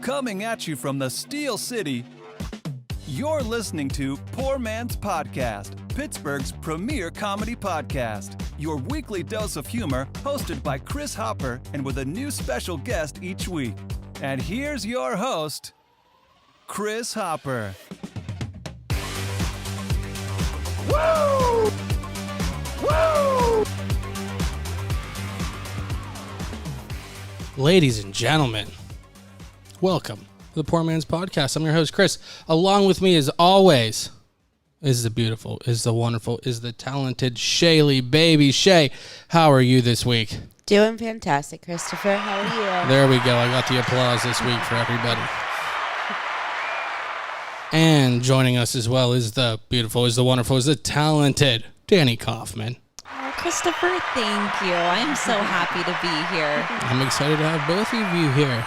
Coming at you from the Steel City, you're listening to Poor Man's Podcast, Pittsburgh's premier comedy podcast. Your weekly dose of humor, hosted by Chris Hopper and with a new special guest each week. And here's your host, Chris Hopper. Woo! Woo! Ladies and gentlemen, welcome to the Poor Man's Podcast. I'm your host, Chris. Along with me, as always, is the beautiful, is the wonderful, is the talented Shaylee. Baby Shay, how are you this week? Doing fantastic, Christopher. How are you? There we go. I got the applause this week for everybody. And joining us as well is the beautiful, is the wonderful, is the talented Danny Kaufman. Oh, Christopher, thank you. I'm so happy to be here. I'm excited to have both of you here.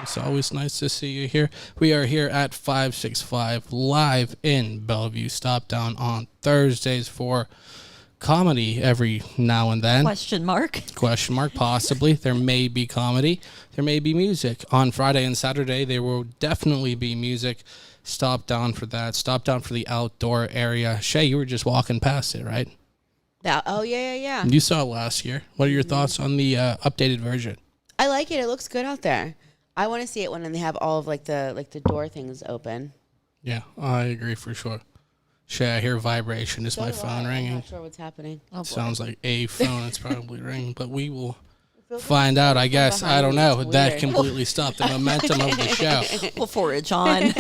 It's always nice to see you here. We are here at 565 live in Bellevue. Stop down on Thursdays for comedy every now and then. Question mark, possibly. There may be comedy. There may be music. On Friday and Saturday, there will definitely be music. Stop down for that. Stop down for the outdoor area. Shay, you were just walking past it, right? Yeah. You saw it last year. What are your thoughts on the updated version? I like it. It looks good out there. I want to see it when they have all of the door things open. Yeah, I agree for sure. Shay, I hear vibration. Is my phone ringing? I'm not sure what's happening. Sounds like a phone. It's probably ringing, but we will find out, I guess. I don't know. That completely stopped the momentum of the show. We'll forage on.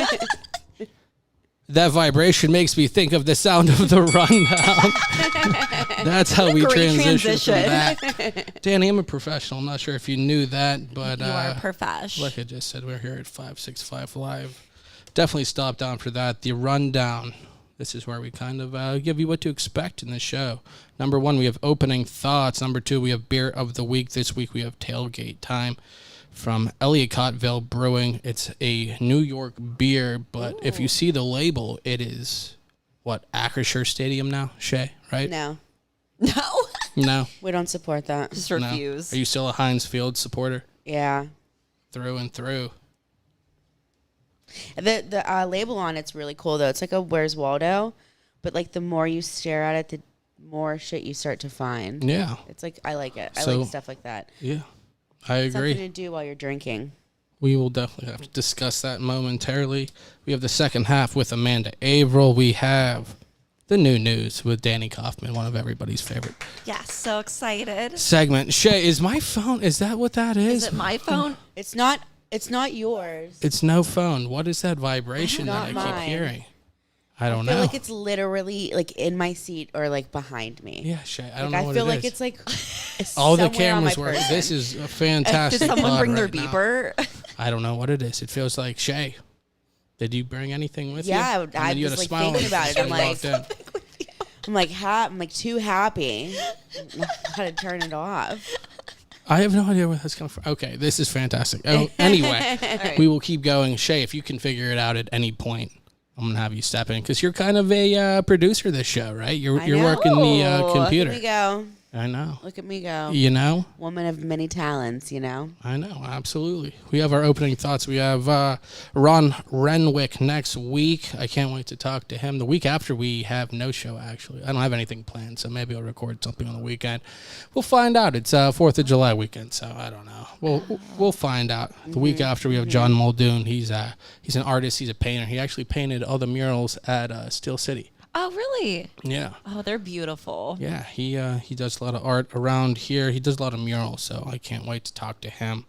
That vibration makes me think of the sound of the rundown. That's how we transition from that. Danny, I'm a professional. I'm not sure if you knew that, but you are a profesh. Like I just said, we're here at 565 Live. Definitely stop down for that. The rundown. This is where we kind of give you what to expect in the show. Number one, we have opening thoughts. Number two, we have beer of the week. This week we have tailgate time from Ellicottville Brewing. It's a New York beer, but if you see the label, it is, Acrisure Stadium now, Shay, right? No. No? We don't support that. Just refuse. No. Are you still a Heinz Field supporter? Yeah. Through and through. The label on it's really cool, though. It's like a Where's Waldo, but the more you stare at it, the more shit you start to find. Yeah. It's I like it. I So, like stuff like that. Yeah. I agree. Something to do while you're drinking. We will definitely have to discuss that momentarily. We have the second half with Amanda Averill. We have the new news with Danny Kaufman, one of everybody's favorite. Yes, so excited. Segment. Shay, is my phone, is that what that is? Is it my phone? It's not yours. It's no phone. What is that vibration that I keep hearing? I don't know. I feel like it's literally in my seat or behind me. Yeah, Shay, I don't know what it is. I feel like it's it's all the somewhere on my cameras work. person. This is a fantastic. Did someone bring their right now. beeper? I don't know what it is. It feels like, Shay, did you bring anything with you? Yeah, I you was had a smile thinking about it. I'm I'm too happy. How to turn it off. I have no idea where that's coming from. Okay, this is fantastic. Oh, anyway, Right. We will keep going. Shay, if you can figure it out at any point, I'm going to have you step in because you're kind of a producer of this show, right? You're working the computer. Look at me go. I know. Look at me go. You know? Woman of many talents, you know? I know, absolutely. We have our opening thoughts. We have Ron Renwick next week. I can't wait to talk to him. The week after, we have no show, actually. I don't have anything planned, so maybe I'll record something on the weekend. We'll find out. It's 4th of July weekend, so I don't know. We'll find out. The week after, we have John Muldoon. He's an artist. He's a painter. He actually painted all the murals at Steel City. Oh, really? Yeah. Oh, they're beautiful. Yeah, he does a lot of art around here. He does a lot of murals, so I can't wait to talk to him.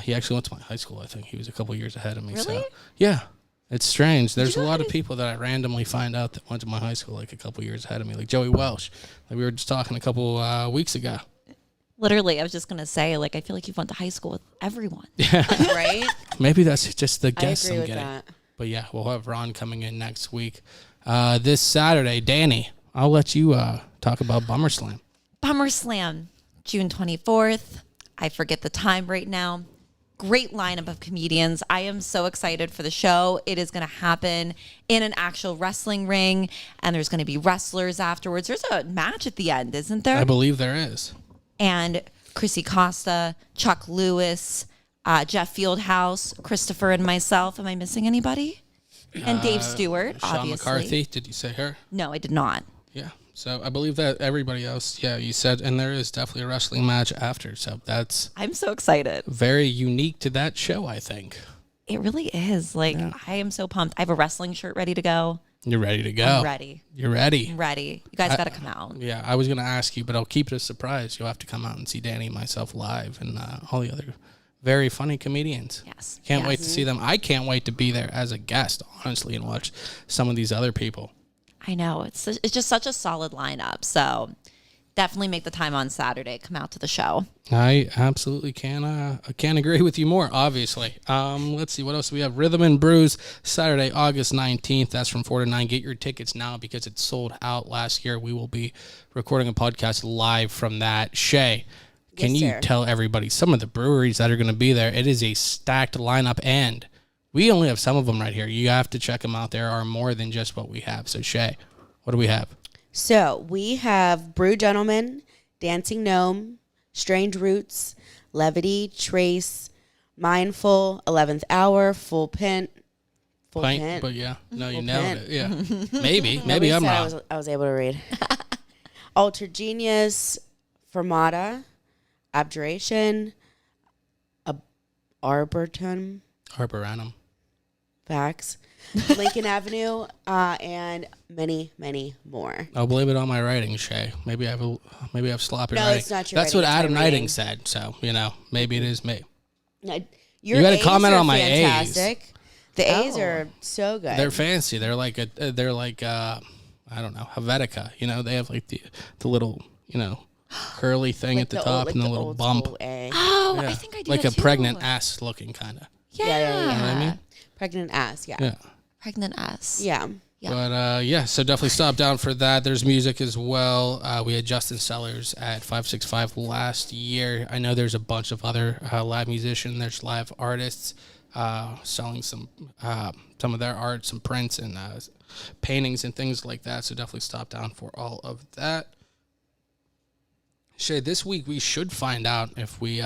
He actually went to my high school, I think. He was a couple years ahead of me. Really? So, yeah, it's strange. There's a lot of people that I randomly find out that went to my high school a couple years ahead of me, like Joey Welsh. We were just talking a couple weeks ago. Literally, I was just going to say, I feel like you went to high school with everyone. Yeah. Right? Maybe that's just the guess I agree I'm with getting. that. But yeah, we'll have Ron coming in next week. This Saturday, Danny, I'll let you talk about Bummer Slam. Bummer Slam, June 24th. I forget the time right now. Great lineup of comedians. I am so excited for the show. It is going to happen in an actual wrestling ring, and there's going to be wrestlers afterwards. There's a match at the end, isn't there? I believe there is. And Chrissy Costa, Chuck Lewis, Jeff Fieldhouse, Christopher, and myself. Am I missing anybody? And Dave Stewart, Sean obviously. McCarthy. Did you say her? No, I did not. Yeah. So I believe that everybody else, you said, and there is definitely a wrestling match after. So that's I'm so excited. very unique to that show, I think. It really is. Like, I am so pumped. I have a wrestling shirt ready to go. You're ready to go. I'm ready. You're ready. I'm ready. You guys got to come out. Yeah, I was going to ask you, but I'll keep it a surprise. You'll have to come out and see Danny and myself live and all the other very funny comedians. Yes. Can't wait to see them. I can't wait to be there as a guest, honestly, and watch some of these other people. I know. It's just such a solid lineup. So definitely make the time on Saturday. Come out to the show. I absolutely can't agree with you more, obviously. Let's see, what else do we have? Rhythm and Brews, Saturday, August 19th. That's from 4 to 9. Get your tickets now because it sold out last year. We will be recording a podcast live from that. Shay, can you tell everybody some of the breweries that are going to be there? It is a stacked lineup, and we only have some of them right here. You have to check them out. There are more than just what we have. So, Shay, what do we have? So we have Brew Gentleman, Dancing Gnome, Strange Roots, Levity, Trace, Mindful, 11th Hour, Full Pint. But yeah, no, you Full nailed pint. it. Yeah, maybe Nobody I'm said wrong. I was able to read. Alter Genius, Fermata, Abjuration, Arboretum, Facts, Lincoln Avenue, and many, many more. I'll blame it on my writing, Shay. Maybe I've sloppy No, writing. it's not your That's writing, what it's Adam my Knighting reading. said. So maybe it is me. Now, You gotta A's comment are on my A's. fantastic. The A's Oh. are so good. They're fancy. They're like I don't know, Helvetica. They have like the little curly thing Like at the the top old, like and the the little old bump. school A. Oh, Yeah. I think I do like that a pregnant too. ass looking kind of. Yeah. Yeah. You know what I mean? Pregnant ass, yeah. Yeah. Pregnant ass. Yeah. Yeah. But so definitely stop down for that. There's music as well. We had Justin Sellers at 565 last year. I know there's a bunch of other live musicians. There's live artists selling some of their art, some prints and paintings and things like that. So definitely stop down for all of that. Shay, this week we should find out if we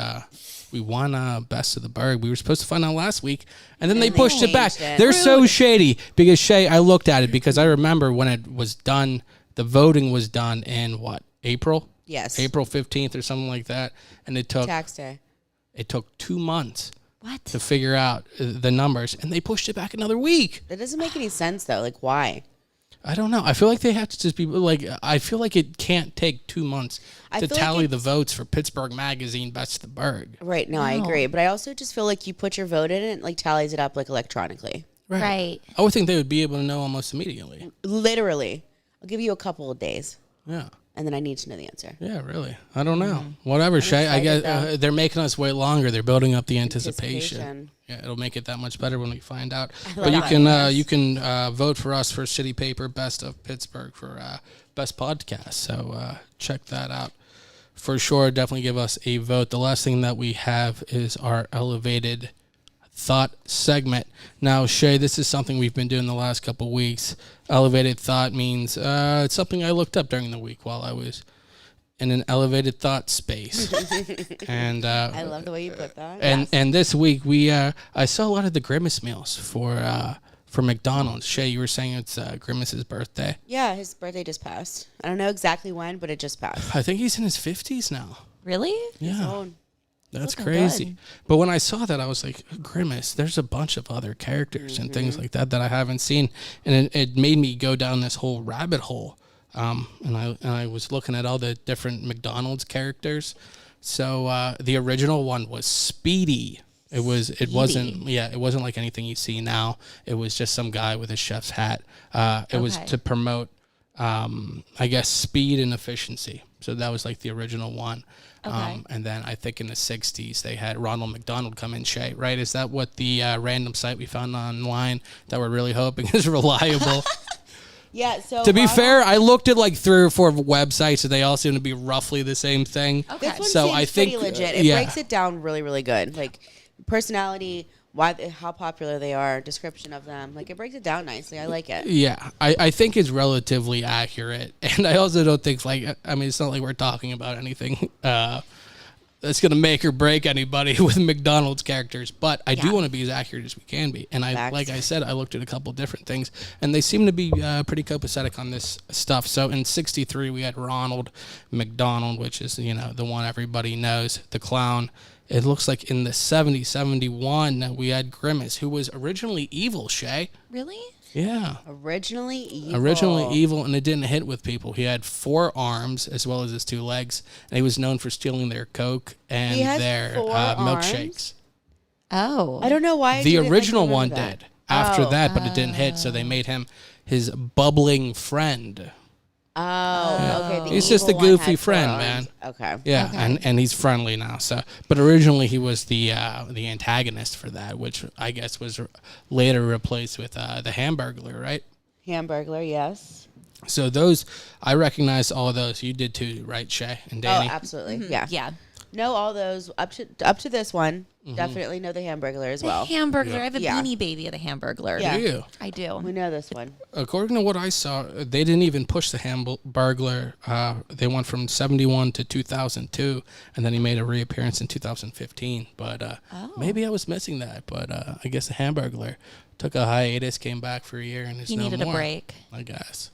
won Best of the Berg. We were supposed to find out last week, and then they pushed it back. changed it. They're so shady because, Shay, I looked at it because I remember when it was done, the voting was done in what, April? Yes. April 15th or something like that, and it took Tax day. 2 months What? to figure out the numbers, and they pushed it back another week. That doesn't make any sense, though. Like, why? I don't know. I feel like they have to just be like. I feel like it can't take 2 months I to feel like tally the it's- votes for Pittsburgh Magazine Best of the Berg. Right. No, I agree. But I also just feel like you put your vote in, and it like tallies it up like electronically. Right. I would think they would be able to know almost immediately. Literally. I'll give you a couple of days, Yeah. and then I need to know the answer. Yeah, really. I don't know. Whatever, Shay. I excited, guess though. they're making us wait longer. They're building up the anticipation. Anticipation. Yeah, it'll make it that much better when we find out. love But you that. can Yes. you can vote for us for City Paper Best of Pittsburgh for best podcast. So check that out for sure. Definitely give us a vote. The last thing that we have is our elevated thought segment. Now, Shay, this is something we've been doing the last couple weeks. Elevated thought means it's something I looked up during the week while I was in an elevated thought space. And I love the way you put that. and this week I saw a lot of the Grimace meals for McDonald's. Shay, you were saying it's Grimace's birthday. Yeah, his birthday just passed. I don't know exactly when, but it just passed. I think he's in his 50s now. Really? Yeah. So, That's looking crazy. good. But when I saw that, I was like, Grimace, there's a bunch of other characters and things like that I haven't seen. And it made me go down this whole rabbit hole. And I was looking at all the different McDonald's characters. So the original one was Speedy. It wasn't like anything you see now. It was just some guy with a chef's hat. It was Okay. to promote, I guess, speed and efficiency. So that was like the original one. Okay. And then I think in the 60s they had Ronald McDonald come in, Shay, right? Is that what the random site we found online that we're really hoping is reliable? yeah, so To be Ronald- fair, I looked at like 3 or 4 websites and they all seem to be roughly the same thing. Okay. This one So seems I think pretty legit. It yeah. breaks it down really, really good. Like personality, how popular they are, description of them. Like it breaks it down nicely. I like it. Yeah, I think it's relatively accurate. And I also don't think, like, I mean, it's not like we're talking about anything that's going to make or break anybody with McDonald's characters. But I do Yeah. want to be as accurate as we can be. And Facts. like I said, I looked at a couple different things, and they seem to be pretty copacetic on this stuff. So in 63, we had Ronald McDonald, which is, the one everybody knows, the clown. It looks like in the 70s, 71, we had Grimace, who was originally evil, Shay. Really? Yeah. Originally evil. Originally evil, and it didn't hit with people. He had 4 arms as well as his 2 legs, and he was known for stealing their Coke and He has their 4 arms? milkshakes. Oh. I don't know why. I The didn't, original remember one that. did after Oh. that, but it didn't hit, so they made him his bubbling friend. Oh, okay. The He's just evil a one goofy had 4 friend, arms. man. Okay. Yeah, Okay. and he's friendly now. So, but originally he was the antagonist for that, which I guess was later replaced with the Hamburglar, right? Hamburglar, yes. So those, I recognize all of those. You did too, right, Shay and Danny? Oh, absolutely. Yeah. Yeah. Know all those up to this one. Definitely know the Hamburglar as The well. Hamburglar. I have a Yeah. beanie baby of the Hamburglar. Yeah. Do you? I do. We know this one. According to what I saw, they didn't even push the Hamburglar. They went from 71 to 2002, and then he made a reappearance in 2015. But maybe I was missing that. But I guess the Hamburglar took a hiatus, came back for a year, and is He no needed a more, break. I guess.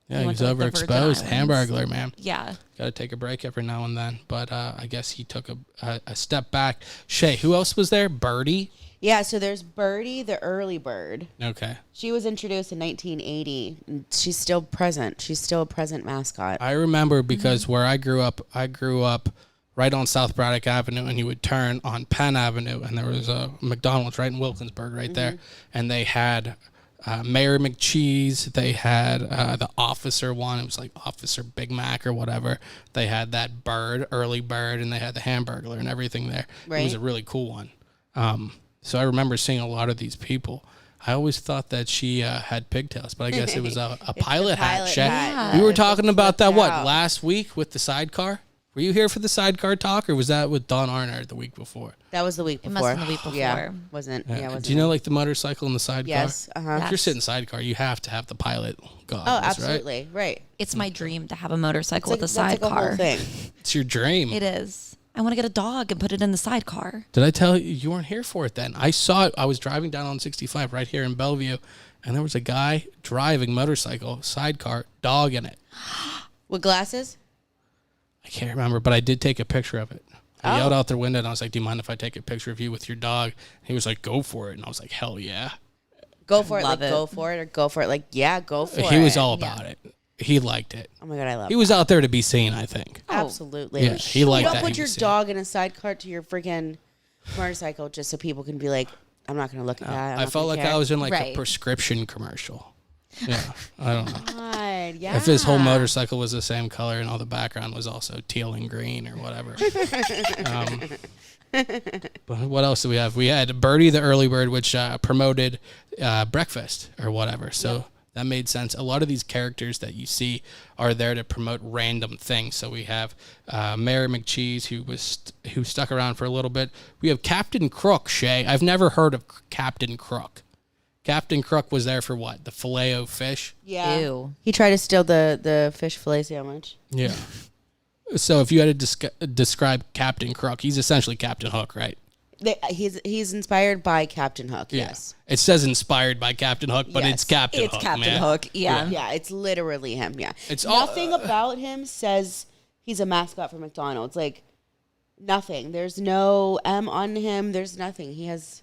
Yeah, He he went was to, like, the Virgin overexposed. Islands. Hamburglar, man. Yeah. Got to take a break every now and then. But I guess he took a step back. Shay, who else was there? Birdie? Yeah, so there's Birdie, the early bird. Okay. She was introduced in 1980. And she's still present. She's still a present mascot. I remember because where I grew up right on South Braddock Avenue, and you would turn on Penn Avenue, and there was a McDonald's right in Wilkinsburg right there, and they had Mayor McCheese, they had the officer one, it was like Officer Big Mac or whatever, they had that bird, early bird, and they had the Hamburglar and everything there. It was Right. a really cool one. So I remember seeing a lot of these people. I always thought that she had pigtails, but I guess it was a pilot hat. pilot Shay. hat. We were It talking just about that, flipped what, out. last week with the sidecar? Were you here for the sidecar talk, or was that with Don Arnard the week before? That was the week It before. must have been the week Yeah, before. wasn't. Yeah. Yeah, wasn't. Do you know, like, the motorcycle and the sidecar? Yes. Uh-huh. If you're sitting sidecar, you have to have the pilot goggles, Oh, right? absolutely. Right. It's my dream to have a motorcycle It's with a that's like a whole sidecar. thing. It's your dream. It is. I want to get a dog and put it in the sidecar. Did I tell you you weren't here for it then? I saw it. I was driving down on 65 right here in Bellevue, and there was a guy driving motorcycle, sidecar, dog in it. With glasses? I can't remember, but I did take a picture of it. I Oh. yelled out the window, and I was like, do you mind if I take a picture of you with your dog? He was like, go for it. And I was like, hell yeah. Go for it. Love Like, it. go for it or go for it. Like, yeah, go for it. He was all about it. He liked it. Oh, my God, I love He it. was out there to be seen, I think. Absolutely. Yeah, he liked You don't that. put He your was seen. dog in a sidecar to your freaking motorcycle just so people can be like, I'm not going to look at that. I felt like I was in like a Right. prescription commercial. Yeah, I don't know. God, yeah. If his whole motorcycle was the same color and all the background was also teal and green or whatever. But what else do we have? We had Birdie the early bird, which promoted breakfast or whatever. So that made sense. A lot of these characters that you see are there to promote random things. So we have Mayor McCheese, who stuck around for a little bit. We have Captain Crook, Shay. I've never heard of Captain Crook. Captain Crook was there for what? The Filet-O-Fish? Yeah. Ew. He tried to steal the fish fillet sandwich. Yeah. So if you had to describe Captain Crook, he's essentially Captain Hook, right? He's inspired by Captain Hook. Yes. It says inspired by Captain Hook, but Yes. it's Captain It's Hook, Captain man. Hook. Yeah. Yeah, it's literally him. Yeah. It's all- nothing about him says he's a mascot for McDonald's. Like nothing. There's no M on him. There's nothing. He has.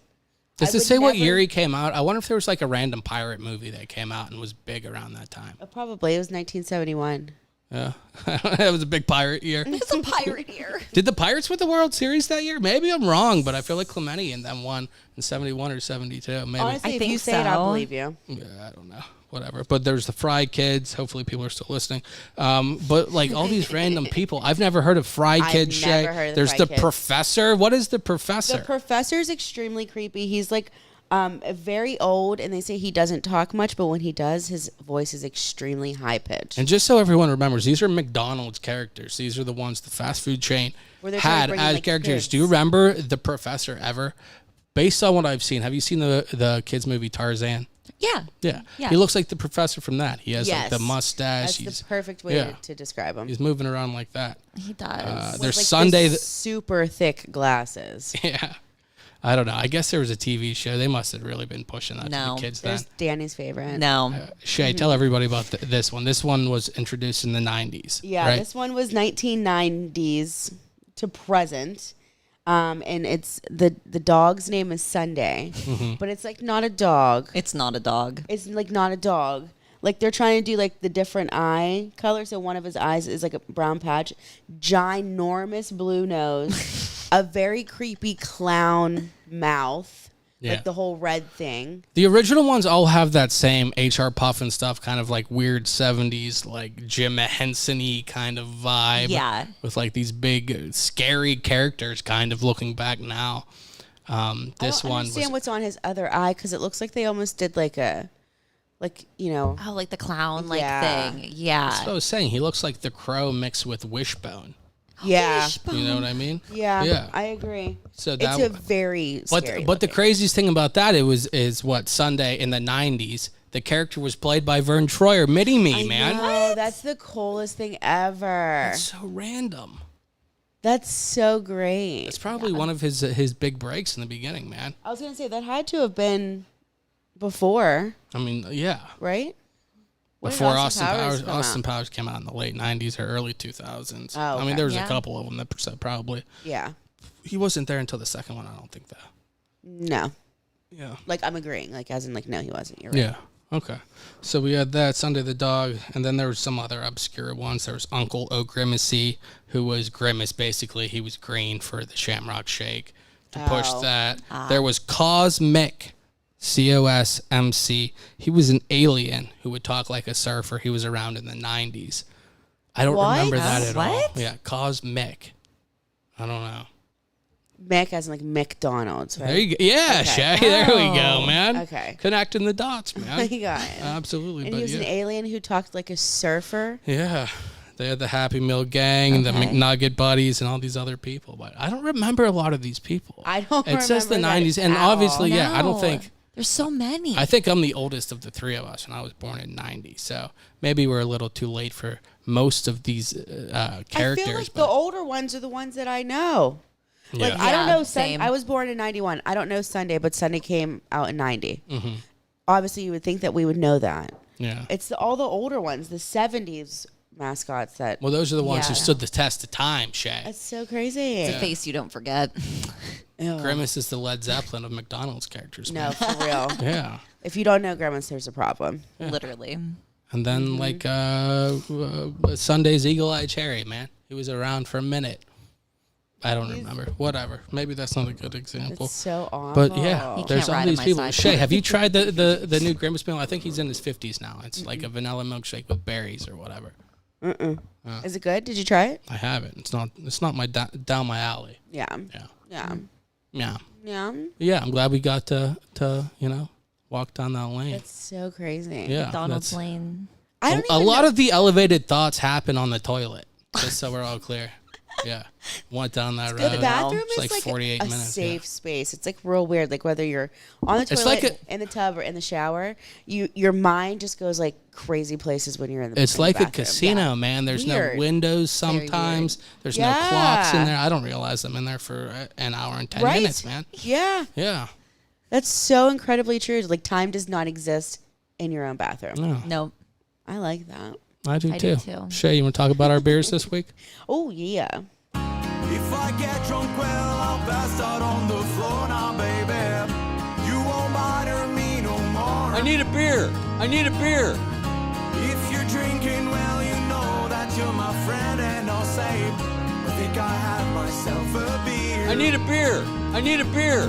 Does I it would say what never- year he came out? I wonder if there was like a random pirate movie that came out and was big around that time. Probably it was 1971. Yeah. It was a big pirate year. It's a pirate here. Did the Pirates win the World Series that year? Maybe I'm wrong, but I feel like Clemente and them won in 71 or 72. Maybe. Honestly, I if think you say it, I'll so. believe you. Yeah, I don't know. Whatever. But there's the Fry Kids. Hopefully people are still listening. But like all these random people. I've never heard of Fry I've Kids, Shay. never heard of the There's Fry the Kids. Professor. What is the Professor? The professor's extremely creepy. He's like very old, and they say he doesn't talk much, but when he does, his voice is extremely high pitched. And just so everyone remembers, these are McDonald's characters. These are the ones the fast food chain Where they're trying to had bring, as like, characters. kids. Do you remember the Professor ever? Based on what I've seen, have you seen the kids movie Tarzan? Yeah. Yeah. Yeah. He looks like the professor from that. He has like Yes. the mustache. That's the perfect way to describe him. He's moving around like that. He does. With, There's like, Sunday. the super thick glasses. Yeah. I don't know. I guess there was a TV show. They must have really been pushing that to No. the kids then. There's Danny's favorite. No. Shay, tell everybody about this one. This one was introduced in the 90s. Yeah, right? this one was 1990s to present. And it's the dog's name is Sunday, but it's like not a dog. It's not a dog. It's like not a dog. Like they're trying to do like the different eye color. So one of his eyes is like a brown patch, ginormous blue nose, a very creepy clown mouth, Yeah. like the whole red thing. The original ones all have that same HR Puff and stuff, kind of like weird 70s, like Jim Henson-y kind of vibe. Yeah. With like these big, scary characters kind of looking back now. This I don't one understand was... what's on his other eye because it looks like they almost did like a, like, you know. Oh, like the clown like Yeah. thing. Yeah. That's what I was saying. He looks like the Crow mixed with Wishbone. Yeah. You know what I mean? Yeah, I agree. So It's that, a very scary but the looking. craziest thing about that is what Sunday in the 90s, the character was played by Vern Troyer, Mini Me, man. Oh, that's the coolest thing ever. It's so random. That's so great. It's probably one of his big breaks in the beginning, man. I was gonna say that had to have been before, I mean, yeah. right? When did Before Austin Powers, come out? Austin Powers came out in the late 90s or early 2000s. Oh, I mean, okay. there was Yeah. a couple of them that probably. Yeah. He wasn't there until the second one, I don't think, though. No. Yeah. Like I'm agreeing. Like as in like no, he wasn't. You're right. Yeah. Okay. So we had that, Sunday the Dog, and then there was some other obscure ones. There was Uncle O'Grimacy, who was Grimace, basically. He was green for the Shamrock Shake to push Oh. that. There was Cosmic, COSMC. He was an alien who would talk like a surfer. He was around in the 90s. I don't What? remember that at all. What? Yeah, Cosmic. I don't know. Mick as in like McDonald's, right? There you go. Yeah, Okay. Shay. There we go, Oh. man. Okay. Connecting the dots, man. You got it. Absolutely. And But he was yeah. an alien who talked like a surfer. Yeah. They had the Happy Meal gang, the Okay. McNugget buddies, and all these other people. But I don't remember a lot of these people. I don't It says the remember that 90s. And at all. obviously, yeah, I don't No. think. There's so many. I think I'm the oldest of the three of us, and I was born in 90. So maybe we're a little too late for most of these characters. I feel like but the older ones are the ones that I know. Like yeah. I don't Yeah, know. same. I was born in 91. I don't know Sunday, but Sunday came out in 90. Mm-hmm. Obviously, you would think that we would know that. Yeah. It's all the older ones, the 70s mascots that. Well, those are the ones who Yeah. stood the test of time, Shay. That's so crazy. It's a face you don't forget. Ew. Grimace is the Led Zeppelin of McDonald's characters. No, Man. for real. Yeah. If you don't know Grimace, there's a problem. Literally. And then, like, Sunday's Eagle Eye Cherry, man. He was around for a minute. I don't remember. Whatever. Maybe that's not a good example. It's so awful. But yeah, He can't there's all ride on these my people. side. Shay, have you tried the new Grimace meal? I think he's in his 50s now. It's like a vanilla milkshake with berries or whatever. Is it good? Did you try it? I haven't. It's not my down my alley. Yeah. Yeah. Yeah. Yeah. Yeah. Yeah, I'm glad we got to walk down that lane. That's so crazy. Yeah. McDonald's that's- Lane. I don't a even lot know. of the elevated thoughts happen on the toilet. Just so we're all clear. Yeah. Went down that road. The bathroom It's is like like 48 a minutes, safe yeah. space. It's like real weird. Like whether you're on the It's toilet, like in the tub, or in the shower, your mind just goes like crazy places when you're in the. It's in the like a bathroom. casino, Yeah. man. There's Weird. no windows Very sometimes. weird. There's no clocks in Yeah. there. I don't realize I'm in there for an hour and 10 Right? minutes, man. Yeah, Yeah. that's so incredibly true. Like time does not exist in your own bathroom. No, No. I like that. I do I too. do too. Shay, you want to talk about our beers this week? Oh yeah. If I get drunk, well, I'll pass out on the floor now, baby. You won't bother me no more. need a beer. I need a beer. If you're drinking, well, you know that you're my friend, and I'll say, I think I have myself a beer. a beer. I need a beer.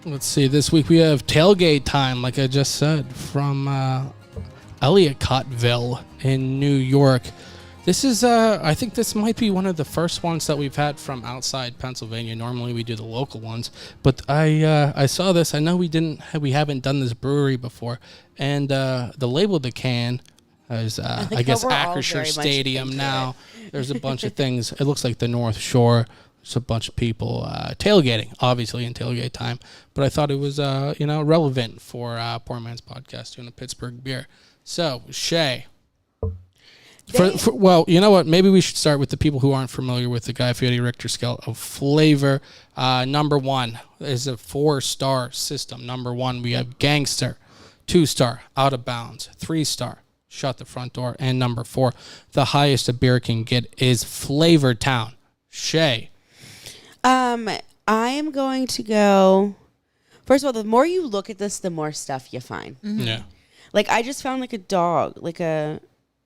Let's see. This week we have Tailgate Time, like I just said, from Elliottville in New York. This is, I think this might be one of the first ones that we've had from outside Pennsylvania. Normally we do the local ones, but I saw this. I know we haven't done this brewery before, and the label of the can is I guess we're all Acrisure very much Stadium into now. There's a bunch of things. It looks like the North Shore. There's a bunch of people tailgating, obviously in tailgate time. But I thought it was, relevant for Poor Man's Podcast doing a Pittsburgh beer. So, Shay. Well, you know what? Maybe we should start with the people who aren't familiar with the Guy Fieri Richter scale of flavor. Number 1 is a 4-star system. Number 1, we have Gangster. 2-star, Out of Bounds. 3-star, Shut the Front Door. And number 4, the highest a beer can get is Flavor Town. Shay. I am going to go. First of all, the more you look at this, the more stuff you find. Mm-hmm. Yeah. Like, I just found like a dog, like a.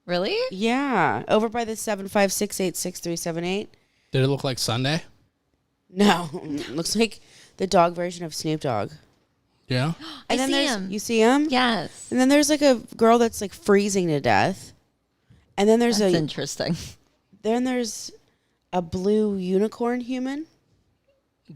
Really? Yeah, over by the 756866378. Did it look like Sunday? No, looks like the dog version of Snoop Dogg. Yeah. I then see there's him. You see him? Yes. And then there's like a girl that's like freezing to death. And then there's That's interesting. there's a blue unicorn human.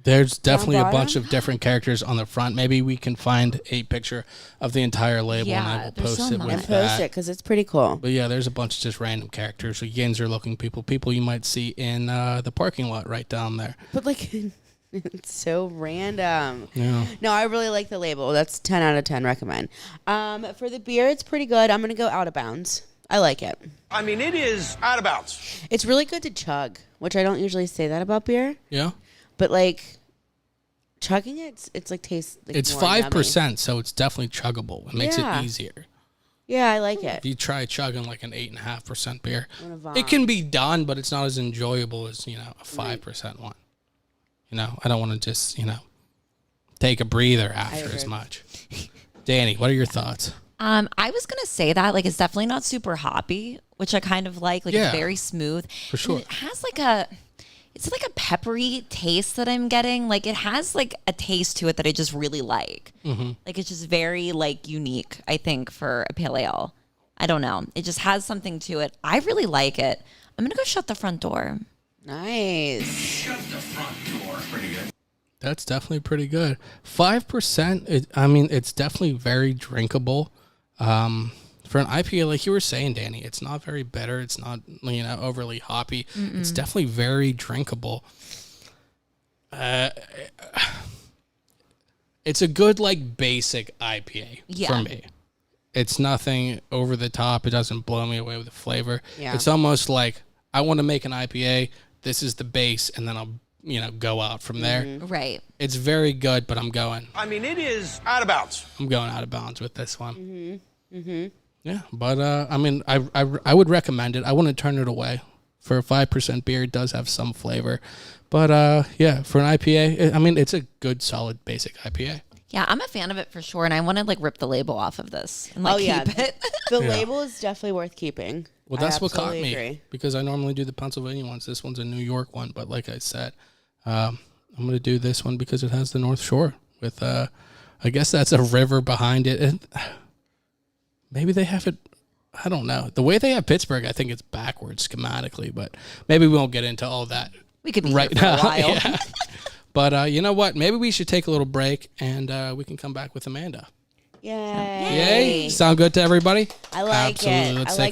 There's definitely a bottom? bunch of different characters on the front. Maybe we can find a picture of the entire label and I Yeah, will there's post so it much. with And post that. it because it's pretty cool. But yeah, there's a bunch of just random characters, Yinzer looking people you might see in the parking lot right down there. But like, it's so random. Yeah. No, I really like the label. That's 10 out of 10. Recommend. For the beer, it's pretty good. I'm gonna go Out of Bounds. I like it. I mean, it is out of bounds. It's really good to chug, which I don't usually say that about beer. Yeah. But like, chugging it's like tastes. Like It's more yummy. 5%, so it's definitely chuggable. It makes Yeah. it easier. Yeah, I like it. If you try chugging like an 8.5% beer, Wanna vom. it can be done, but it's not as enjoyable as, a 5% one. I don't want to just, take a breather after as agree. much. Danny, what are your thoughts? I was gonna say that it's definitely not super hoppy, which I kind of like. Yeah. It's very smooth. For sure. And it has it's like a peppery taste that I'm getting. Like it has like a taste to it that I just really like. Mm-hmm. Like it's just very unique, I think, for a pale ale. I don't know. It just has something to it. I really like it. I'm gonna go Shut the Front Door. Nice. That's definitely pretty good. 5%, it's definitely very drinkable. For an IPA, like you were saying, Danny, it's not very bitter. It's not, overly hoppy. Mm-mm. It's definitely very drinkable. It's a good, basic IPA for me. It's nothing over the top. It doesn't blow me away with the flavor. Yeah. It's almost like I want to make an IPA. This is the base, and then I'll, go out from there. Right. It's very good, but I'm going I mean, it is out of bounds. Out of bounds with this one. Yeah, but I would recommend it. I wouldn't turn it away. For a 5% beer, it does have some flavor, but for an IPA, it's a good, solid, basic IPA. Yeah, I'm a fan of it for sure, and I want to rip the label off of this and keep it. The label is definitely worth keeping. Well, that's what caught me agree. because I normally do the Pennsylvania ones. This one's a New York one, but like I said, I'm going to do this one because it has the North Shore with, I guess that's a river behind it. And maybe they have it, I don't know. The way they have Pittsburgh, I think it's backwards schematically, but maybe we won't get into all that We could be right here for now. a while. Yeah. But you know what? Maybe we should take a little break and we can come back with Amanda. Yay. Yay! Sound good to everybody? I like Absolutely. it. Let's I take